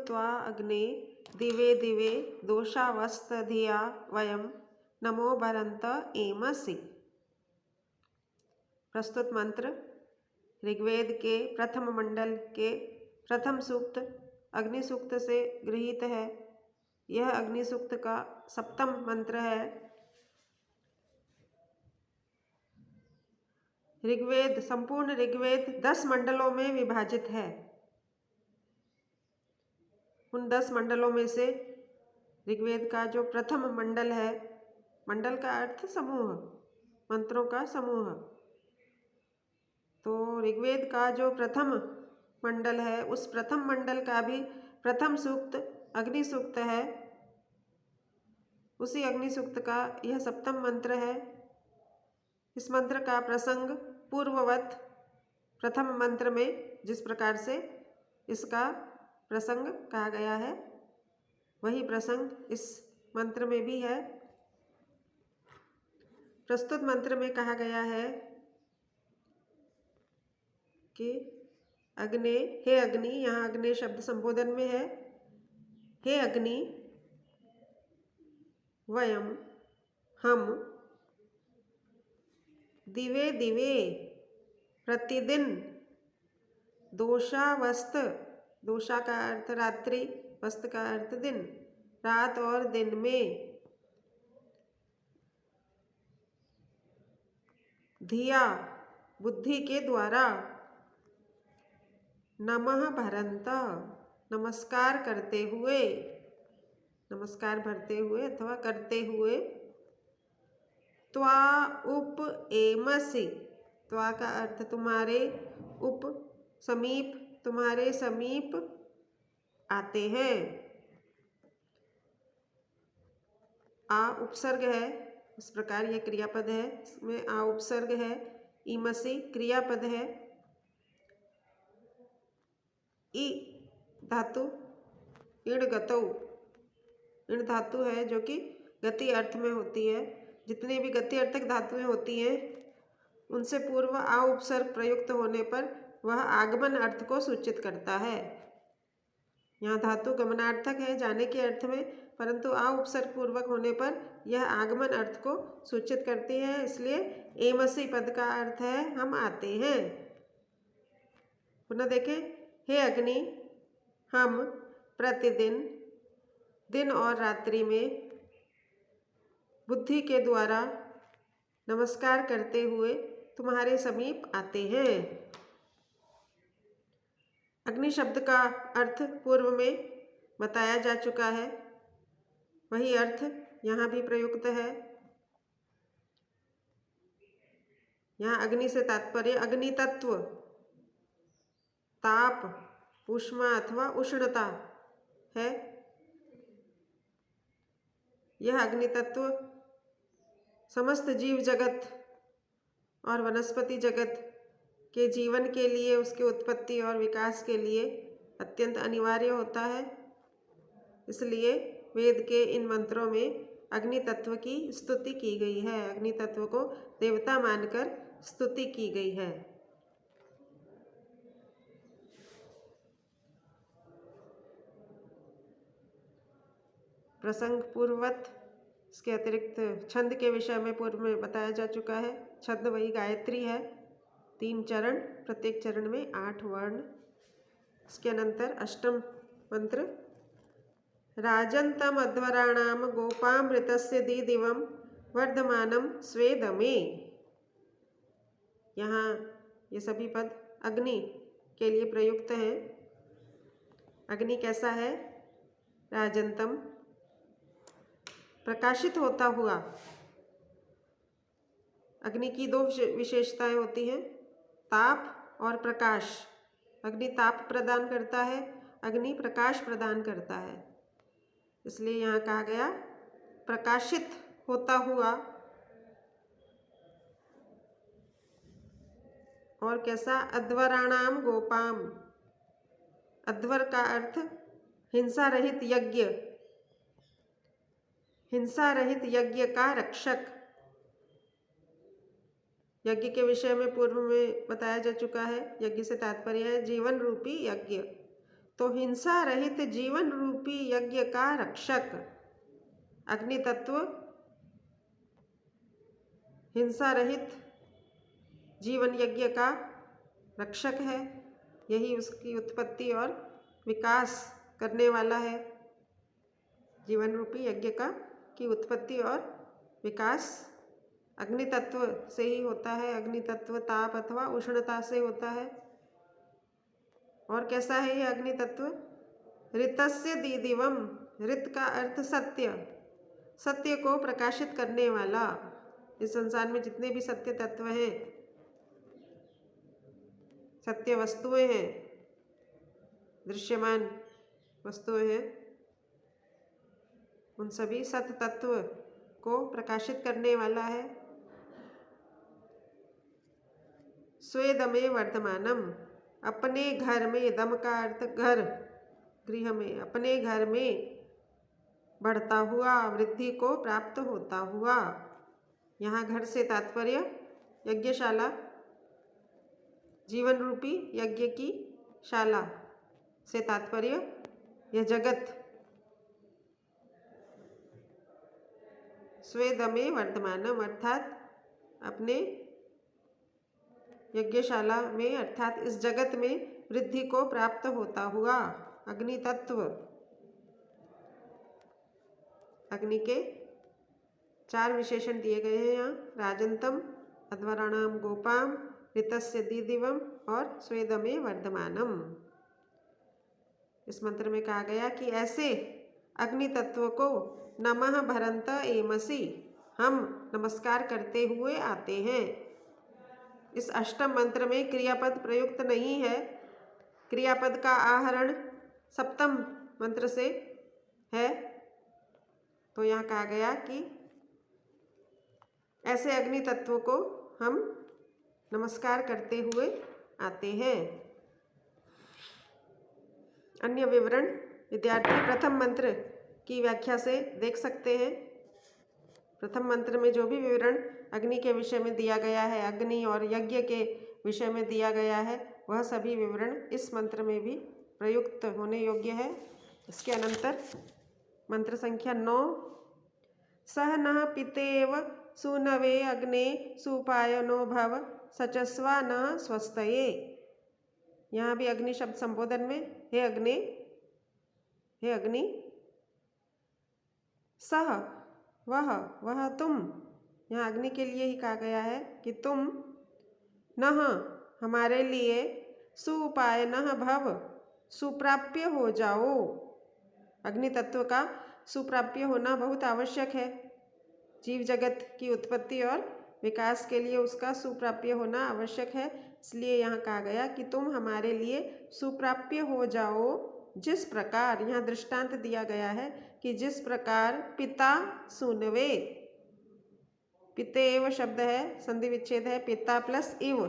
त्वा अग्ने दिवे दिवे दोषावस्तधिया वयम नमो भरंत एमसि। प्रस्तुत मंत्र ऋग्वेद के प्रथम मंडल के प्रथम सूक्त अग्नि सूक्त से गृहीत है। यह अग्नि सूक्त का सप्तम मंत्र है। संपूर्ण ऋग्वेद 10 मंडलों में विभाजित है। उन 10 मंडलों में से ऋग्वेद का जो प्रथम मंडल है, मंडल का अर्थ समूह, मंत्रों का समूह, तो ऋग्वेद का जो प्रथम मंडल है उस प्रथम मंडल का भी प्रथम सूक्त अग्नि सूक्त है। उसी अग्नि सूक्त का यह सप्तम मंत्र है। इस मंत्र का प्रसंग पूर्ववत प्रथम मंत्र में जिस प्रकार से इसका प्रसंग कहा गया है वही प्रसंग इस मंत्र में भी है। प्रस्तुत मंत्र में कहा गया है कि अग्ने, हे अग्नि, यहाँ अग्नि शब्द संबोधन में है। हे अग्नि, वयम, हम, दिवे दिवे, प्रतिदिन, दोषावस्त, दोषा का अर्थ रात्रि, वस्त का अर्थ दिन, रात और दिन में, धिया, बुद्धि के द्वारा, नमः भरंत, नमस्कार करते हुए, नमस्कार भरते हुए अथवा करते हुए, त्वा उप एमसि, त्वा का अर्थ तुम्हारे, उप समीप, तुम्हारे समीप आते हैं। आ उपसर्ग है, इस प्रकार यह क्रियापद है, इसमें आ उपसर्ग है, इमसि क्रियापद है, ई धातु इण गतौ, इण धातु है जो कि गति अर्थ में होती है। जितने भी गति अर्थक धातुएं होती हैं उनसे पूर्व आ उपसर्ग प्रयुक्त होने पर वह आगमन अर्थ को सूचित करता है। यहाँ धातु गमनार्थक है, जाने के अर्थ में, परंतु आ उपसर्ग पूर्वक होने पर यह आगमन अर्थ को सूचित करती है। इसलिए एमसि पद का अर्थ है हम आते हैं। पुनः देखें, हे अग्नि, हम प्रतिदिन दिन और रात्रि में बुद्धि के द्वारा नमस्कार करते हुए तुम्हारे समीप आते हैं। अग्नि शब्द का अर्थ पूर्व में बताया जा चुका है, वही अर्थ यहाँ भी प्रयुक्त है। यहाँ अग्नि से तात्पर्य अग्नि तत्व, ताप, ऊष्मा अथवा उष्णता है। यह अग्नि तत्व समस्त जीव जगत और वनस्पति जगत के जीवन के लिए, उसके उत्पत्ति और विकास के लिए अत्यंत अनिवार्य होता है। इसलिए वेद के इन मंत्रों में अग्नि तत्व की स्तुति की गई है, अग्नि तत्व को देवता मानकर स्तुति की गई है। प्रसंग पूर्ववत इसके अतिरिक्त छंद के विषय में पूर्व में बताया जा चुका है। छंद वही गायत्री है, 3 चरण, प्रत्येक चरण में 8 वर्ण। इसके अनंतर अष्टम मंत्र राजन्तम अध्वराणाम गोपामृतस्य दिदिवम वर्धमानम स्वेदमे। यहाँ ये सभी पद अग्नि के लिए प्रयुक्त हैं। अग्नि कैसा है? राजंतम, प्रकाशित होता हुआ। अग्नि की 2 विशेषताएं होती हैं, ताप और प्रकाश। अग्नि ताप प्रदान करता है, अग्नि प्रकाश प्रदान करता है। इसलिए यहाँ कहा गया प्रकाशित होता हुआ। और कैसा? अध्वराणाम गोपाम, अध्वर का अर्थ हिंसा रहित यज्ञ, हिंसा रहित यज्ञ का रक्षक। यज्ञ के विषय में पूर्व में बताया जा चुका है। यज्ञ से तात्पर्य है जीवन रूपी यज्ञ। तो हिंसा रहित जीवन रूपी यज्ञ का रक्षक अग्नि तत्व हिंसा रहित जीवन यज्ञ का रक्षक है। यही उसकी उत्पत्ति और विकास करने वाला है। जीवन रूपी यज्ञ की उत्पत्ति और विकास अग्नि तत्व से ही होता है। अग्नि तत्व ताप अथवा उष्णता से होता है। और कैसा है यह अग्नि तत्व? ऋतस्य दीदिवम, ऋत का अर्थ सत्य, सत्य को प्रकाशित करने वाला। इस संसार में जितने भी सत्य तत्व हैं, सत्य वस्तुएं हैं, दृश्यमान वस्तुएं हैं, उन सभी सत्य तत्व को प्रकाशित करने वाला है। स्वेदमे वर्धमानम, अपने घर में, दम का अर्थ घर, गृह में, अपने घर में बढ़ता हुआ, वृद्धि को प्राप्त होता हुआ। यहाँ घर से तात्पर्य यज्ञशाला, जीवन रूपी यज्ञ की शाला से तात्पर्य यह जगत। स्वेदमे वर्धमानम अर्थात अपने यज्ञशाला में अर्थात इस जगत में वृद्धि को प्राप्त होता हुआ अग्नि तत्व। अग्नि के 4 विशेषण दिए गए हैं यहाँ। राजंतम, अध्वराणाम गोपाम, ऋतस्य दीदिवम और स्वेदमे वर्धमानम। इस मंत्र में कहा गया कि ऐसे अग्नि तत्व को नमः भरंत एमसि, हम नमस्कार करते हुए आते हैं। इस अष्टम मंत्र में क्रियापद प्रयुक्त नहीं है। क्रियापद का आहरण सप्तम मंत्र से है। तो यहाँ कहा गया कि ऐसे अग्नि तत्वों को हम नमस्कार करते हुए आते हैं। अन्य विवरण विद्यार्थी प्रथम मंत्र की व्याख्या से देख सकते हैं। प्रथम मंत्र में जो भी विवरण अग्नि के विषय में दिया गया है, अग्नि और यज्ञ के विषय में दिया गया है, वह सभी विवरण इस मंत्र में भी प्रयुक्त होने योग्य है। इसके अनंतर मंत्र संख्या 9, सह नः पितेव सूनवे अग्ने सुपायनो भव सचस्वा न स्वस्तये। यहाँ भी अग्नि शब्द संबोधन में हे अग्नि, हे अग्नि, सह वह तुम, यहाँ अग्नि के लिए ही कहा गया है कि तुम नः हमारे लिए सुपायनः भव सुप्राप्य हो जाओ। अग्नि तत्व का सुप्राप्य होना बहुत आवश्यक है। जीव जगत की उत्पत्ति और विकास के लिए उसका सुप्राप्य होना आवश्यक है। इसलिए यहाँ कहा गया कि तुम हमारे लिए सुप्राप्य हो जाओ। जिस प्रकार, यहाँ दृष्टांत दिया गया है कि जिस प्रकार पिता सूनवे, पितेव शब्द है, संधि विच्छेद है, पिता प्लस इव,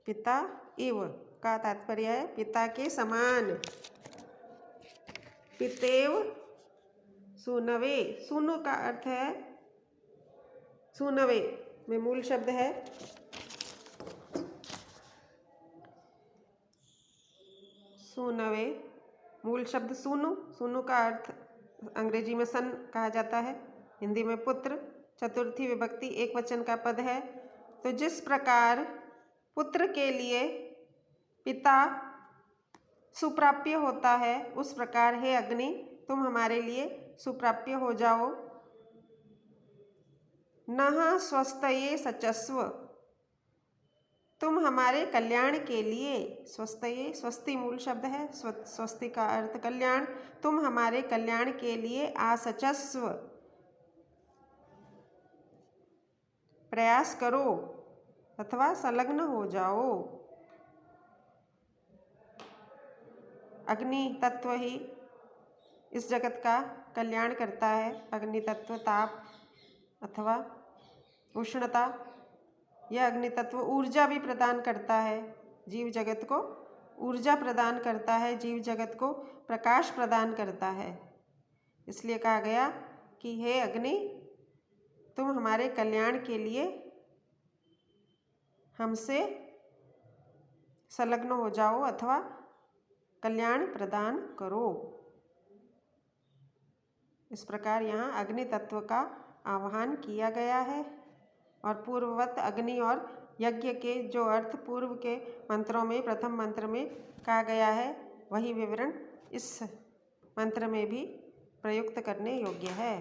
पिता इव का तात्पर्य है पिता के समान। पितेव सूनवे, सूनु का अर्थ है, सूनवे में मूल शब्द है सूनवे, मूल शब्द सूनु। सूनु का अर्थ अंग्रेजी में सन कहा जाता है, हिंदी में पुत्र, चतुर्थी विभक्ति एक वचन का पद है। तो जिस प्रकार पुत्र के लिए पिता सुप्राप्य होता है, उस प्रकार हे अग्नि तुम हमारे लिए सुप्राप्य हो जाओ। नः स्वस्तये सचस्व, तुम हमारे कल्याण के लिए, स्वस्तये, स्वस्ति मूल शब्द है, स्वस्ति का अर्थ कल्याण, तुम हमारे कल्याण के लिए आसचस्व, प्रयास करो अथवा संलग्न हो जाओ। अग्नि तत्व ही इस जगत का कल्याण करता है। अग्नि तत्व ताप अथवा उष्णता, यह अग्नि तत्व ऊर्जा भी प्रदान करता है, जीव जगत को ऊर्जा प्रदान करता है, जीव जगत को प्रकाश प्रदान करता है। इसलिए कहा गया कि हे अग्नि तुम हमारे कल्याण के लिए हमसे संलग्न हो जाओ अथवा कल्याण प्रदान करो। इस प्रकार यहाँ अग्नि तत्व का आह्वान किया गया है और पूर्ववत अग्नि और यज्ञ के जो अर्थ पूर्व के मंत्रों में प्रथम मंत्र में कहा गया है वही विवरण इस मंत्र में भी प्रयुक्त करने योग्य है।